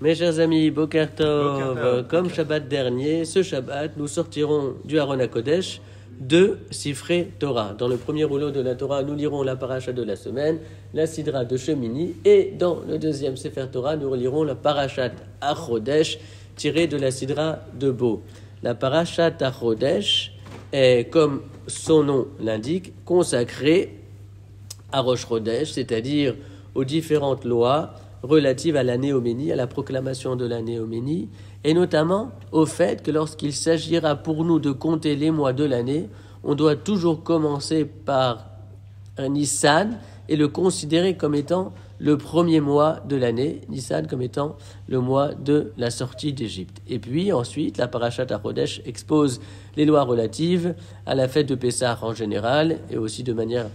Mes chers amis, Boker Tov, Boker Tov. comme Shabbat dernier, ce Shabbat, nous sortirons du Aron HaKodesh de Sifrei Torah. Dans le premier rouleau de la Torah, nous lirons la paracha de la semaine, la Sidra de Shemini, et dans le deuxième Sefer Torah, nous relirons la parachat HaChodesh, tirée de la Sidra de Bo. La parachat HaChodesh est, comme son nom l'indique, consacrée à Rosh Chodesh, c'est-à-dire aux différentes lois relatives à la néoménie, à la proclamation de la néoménie, et notamment au fait que lorsqu'il s'agira pour nous de compter les mois de l'année, on doit toujours commencer par Nissan et le considérer comme étant le premier mois de l'année, Nissan comme étant le mois de la sortie d'Égypte. Et puis ensuite, la Parashat HaChodesh expose les lois relatives à la fête de Pessah en général et aussi de manière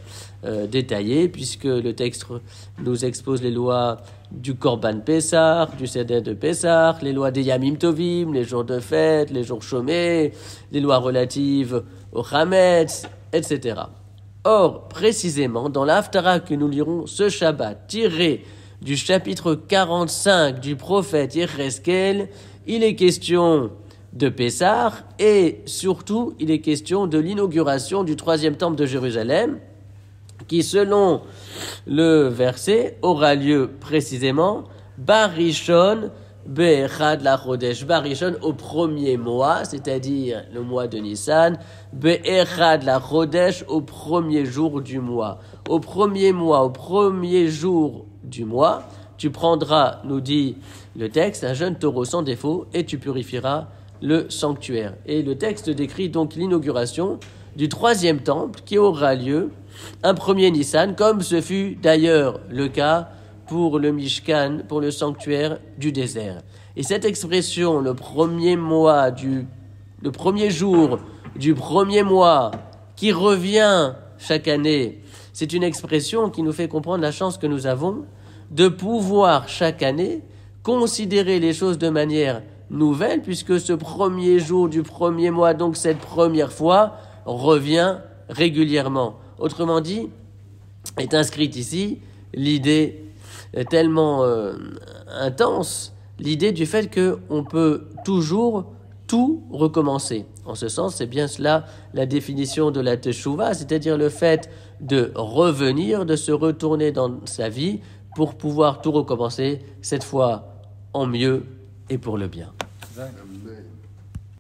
détaillée, puisque le texte nous expose les lois du Korban Pessah, du Seder de Pessah, les lois des Yamim Tovim, les jours de fête, les jours chômés, les lois relatives au Chametz, etc. Or, précisément, dans l'Haftara que nous lirons ce Shabbat, tiré du chapitre 45 du prophète Yecheskel, il est question de Pessah et surtout, il est question de l'inauguration du troisième temple de Jérusalem, qui, selon le verset, aura lieu précisément Barishon Be'echad la Chodesh, Barishon au premier mois, c'est-à-dire le mois de Nissan, Be'echad la Chodesh au premier jour du mois. Au premier mois, au premier jour du mois, tu prendras, nous dit le texte, un jeune taureau sans défaut et tu purifieras le sanctuaire. Et le texte décrit donc l'inauguration du troisième temple qui aura lieu un premier Nissan, comme ce fut d'ailleurs le cas pour le Mishkan, pour le sanctuaire du désert. Et cette expression, le premier jour du premier mois, qui revient chaque année, c'est une expression qui nous fait comprendre la chance que nous avons de pouvoir chaque année considérer les choses de manière nouvelle, puisque ce premier jour du premier mois, donc cette première fois, revient régulièrement. Autrement dit, est inscrite ici l'idée tellement intense, l'idée du fait qu'on peut toujours tout recommencer. En ce sens, c'est bien cela la définition de la teshuva, c'est-à-dire le fait de revenir, de se retourner dans sa vie pour pouvoir tout recommencer, cette fois en mieux et pour le bien. D'accord.